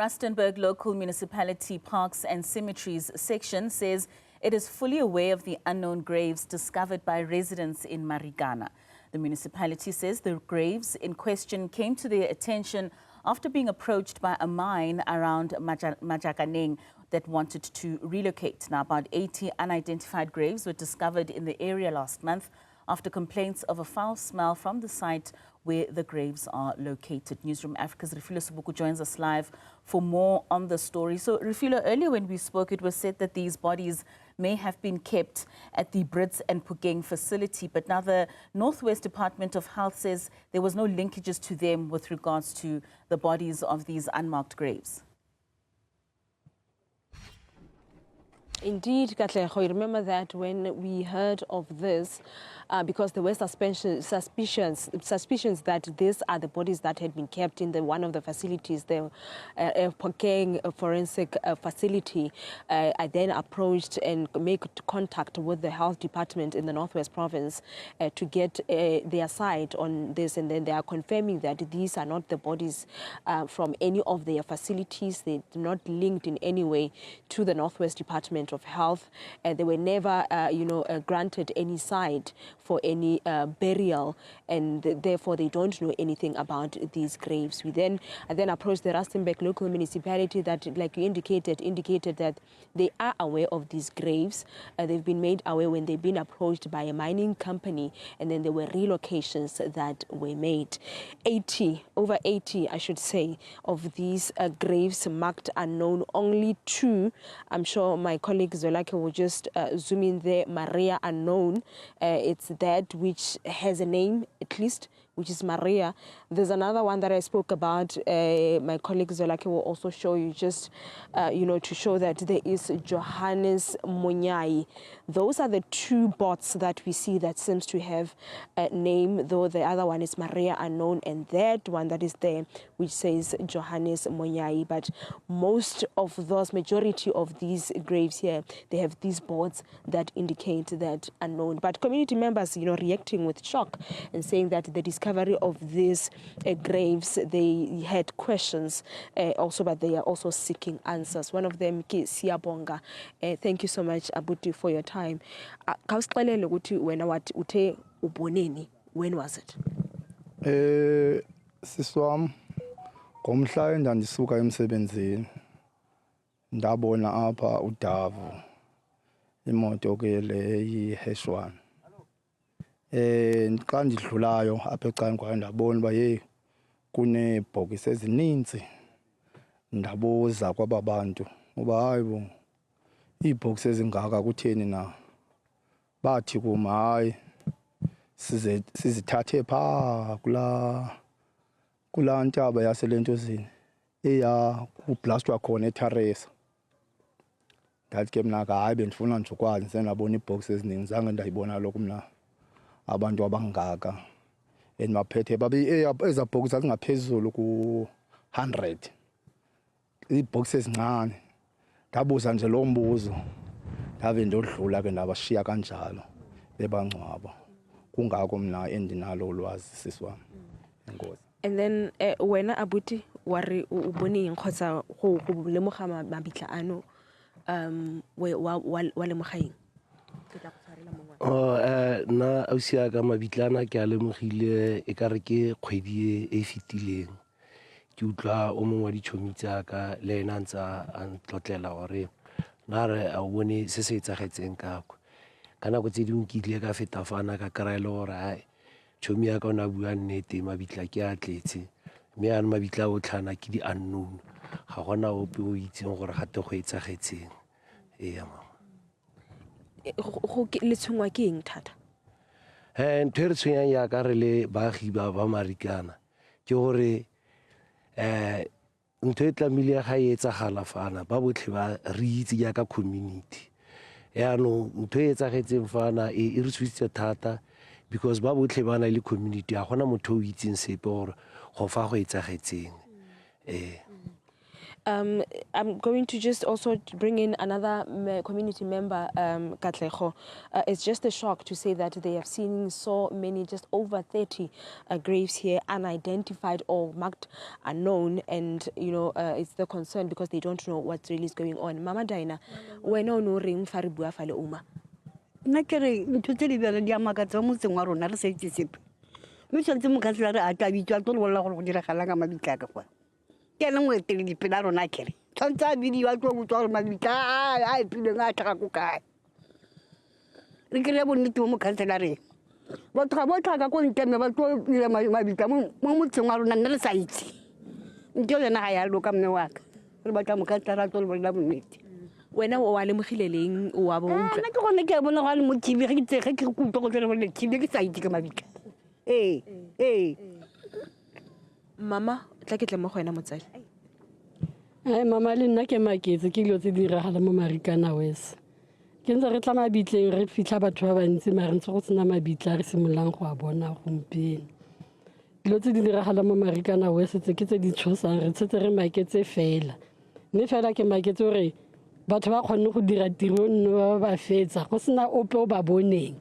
Rustenburg Local Municipality Parks and Cemeteries section says it is fully aware of the unknown graves discovered by residents in Marikana. The municipality says the graves in question came to their attention after being approached by a mine around Marikana that wanted to relocate. Now, about 80 unidentified graves were discovered in the area last month after complaints of a foul smell from the site where the graves are located. Newzroom Afrika's Refiloe Seboko joins us live for more on the story. So, Refiloe, earlier when we spoke, it was said that these bodies may have been kept at the Brits and Pugeng facility, but now the Northwest Department of Health says there was no linkages to them with regards to the bodies of these unmarked graves. Indeed, Katleho, remember that when we heard of this, because there were suspicions that these are the bodies that had been kept in one of the facilities, the Pugeng forensic facility. I then approached and made contact with the health department in the Northwest Province to get their side on this, and then they are confirming that these are not the bodies from any of their facilities. They're not linked in any way to the Northwest Department of Health. They were never, granted any side for any burial, and therefore they don't know anything about these graves. We then approached the Rustenburg local municipality that, like you indicated that they are aware of these graves. They've been made aware when they've been approached by a mining company, and then there were relocations that were made. Over 80, I should say, of these graves marked unknown. Only 2, I'm sure my colleague Zolake will just zoom in there, Maria unknown. It's that which has a name, at least, which is Maria. There's another one that I spoke about. My colleague Zolake will also show you, just, to show that there is Johannes Monyai. Those are the 2 bots that we see that seems to have a name, though the other one is Maria unknown, and that one that is there, which says Johannes Monyai. But majority of these graves here, they have these boards that indicate that unknown. But community members, reacting with shock and saying that the discovery of these graves, they had questions also, but they are also seeking answers. One of them, Siabonga. Thank you so much, Abuti, for your time. When was it? Siswam, ngomhla endandisuka emsebenzini ndabona apha uDavu imoto ke le yi-H1. Xa ndidlulayo apha ecaleni kwayo ndabona uba kuneebhokisi ezininzi. Ndabuza kwaba bantu uba hayi bo, iibhokisi ezingaka kutheni na? Bathi kum hayi sizithathe phaa kulaa ntaba yaselentosini eya kublastwa khona eTharesa. Ndathi ke mna hayi bendifuna nje ukwazi, ndabona iibhokisi ezininzi, zange ndayibona lokho mna abantu abangaka endibaphethe. Ezaa bhokisi zazingaphezulu ku-100, iibhokisi ezincane. Ndabuza nje loo mbuzo, ndave ndodlula ke ndabashiya kanjalo bebangcwaba. Kungako mna endinalo ulwazi, sisi wami. Enkosi. And then wena Abuti wari ubone nkgotsa go lemoga mabitla ano wa lemoga eng? Na ausia ka mabitlana ke a lemogile e ka re ke kgwedi e fetileng. Ke utlwa o mongwe wa ditšhomi tsaka le ena ntse a ntlotlela gore na re a bone se se etsagetseng kako. Ka nako tse dingwe ke ile ka feta fana ka kry-a le gore hai tšhomi ya ka o ne a bua nnete, mabitla ke a tletse, mme yana mabitla a otlhana ke di-unknown. Ga gona ope o itseng gore gate go etsagetseng. Ee mama. Le tshwengwa ke eng thata? Ntho e re tshwenyang yaka re le baagi ba Marikana ke gore ntho e tlamehile ga e etsagala fana ba botlhe ba re itse yaka community. Yaanong ntho e etsagetseng fana e re tshositse thata because ba botlhe ba na le community, a gona motho o itseng sepe gore go fa go etsagetseng. I'm going to just also bring in another community member, Katlego. It's just a shock to say that they have seen so many, just over 30 graves here, unidentified or marked unknown, and it's the concern because they don't know what really is going on. Mama Dinah, when no ring faribua fale uma. Nakere ntutse bele dia makatsa mo tseng wa rona re se itsisipe. Mo tshwantse mo kansela re a tabitswa tlo bolla gore go dira gala ka mabitla ka kwa. Ke le mo etele di pela rona kere. Tshwantse a bidi wa tlo botsa gore mabitla a ipile nga tla ka kae. Re kere bo nnete mo kansela re. Ba tla ka ko nteme ba tlo ile mabitla mo motseng wa rona nne re sa itse. Ntse le na ya lo ka mme wa ka. Re ba tla mo kansela tlo bolla bo nnete. Wena o wa lemogile leng o wa bo utlwa? Nna ke gone ke bona ga le mo TV ge ke ke go go tsena le TV ke sa itse ka mabitla. Mama, tla ke tle mo go wena motsadi. Mama le nna ke maketse ke dilo tse di diragala mo Marikana West. Ke ntse re tla mabitleng re fitlha batho ba bantsi mare ntse go tsena mabitla re simololang go a bona gompieno. Dilo tse di diragala mo Marikana West tse ke tse di tshosang re tsetse re maketse fela. Mme fela ke maketse gore batho ba kgonne go dira tiro nno ba fetsa go sena ope o ba boneng.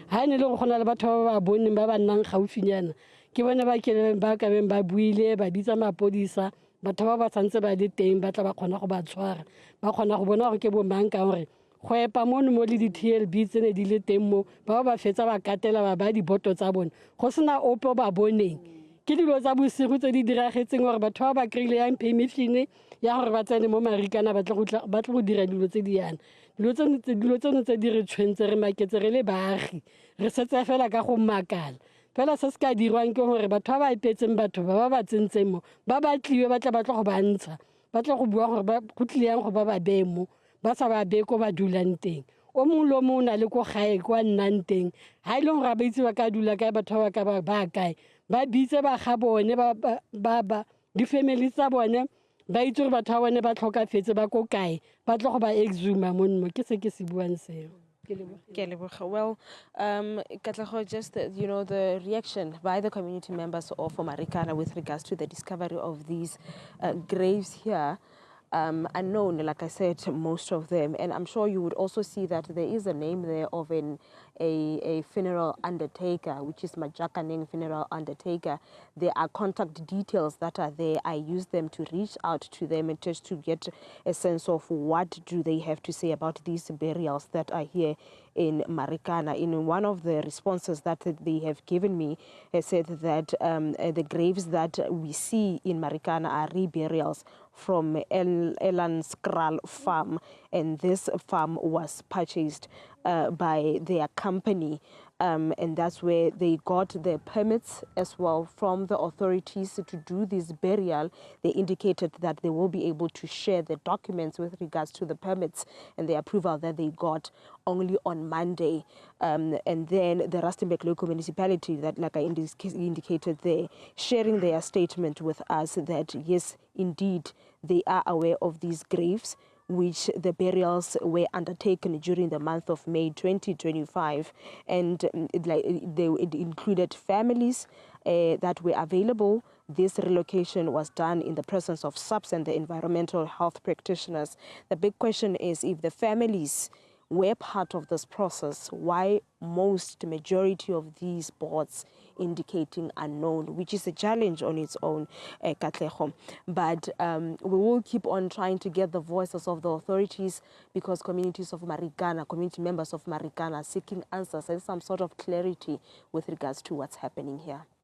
Ha ne le go gona le batho ba ba boneng ba ba nnang gaufinyana ke bone ba kele ba ka beng ba buile ba bitsa mapodisa batho ba ba tsantse ba le teng ba tla ba kgona go ba tshwara ba kgona go bona gore ke bo mang ka gore go epa mono mo le di TLB tsene di le teng mo ba fetsa ba katela ba di boto tsa bone go sena ope o ba boneng. Ke dilo tsa bosigo tse di diragetseng gore batho ba ba krile yang permission ya gore ba tsene mo Marikana ba tle go dira dilo tse di yana. Dilo tseno tse di re tshwentse re maketse re le baagi re setse fela ka go makala fela se se ka dirwang ke gore batho ba ipetseng batho ba ba tsentseng mo ba batliwe ba tla go bantsha ba tla go bua gore ba go tlileng go ba bemo ba sa ba be ko ba dulang teng o mongwe le mongwe na le ko gae kwa nnang teng ha ile gore ba itse ba ka dula kae batho ba ka ba kae ba bitse ba ga bone ba di family tsa bone ba itse gore batho ba bone ba tlhokafetse ba ko kae ba tlo go ba exhume monno ke se ke se buang seo. Well, Katlego, just the reaction by the community members of Marikana with regards to the discovery of these graves here. Unknown, like I said, most of them, and I'm sure you would also see that there is a name there of a funeral undertaker, which is Majakaning funeral undertaker. There are contact details that are there. I use them to reach out to them and just to get a sense of what do they have to say about these burials that are here in Marikana. In one of the responses that they have given me, it said that the graves that we see in Marikana are reburials from Elan Skral farm, and this farm was purchased by their company, and that's where they got the permits as well from the authorities to do this burial. They indicated that they will be able to share the documents with regards to the permits and the approval that they got only on Monday. And then the Rustenburg local municipality, that like I indicated there, sharing their statement with us that yes, indeed, they are aware of these graves, which the burials were undertaken during the month of May 2025, and it included families that were available. This relocation was done in the presence of SAPS and the environmental health practitioners. The big question is, if the families were part of this process, why majority of these boards indicating unknown, which is a challenge on its own, Katlego. But we will keep on trying to get the voices of the authorities, because community members of Marikana are seeking answers and some sort of clarity with regards to what's happening here.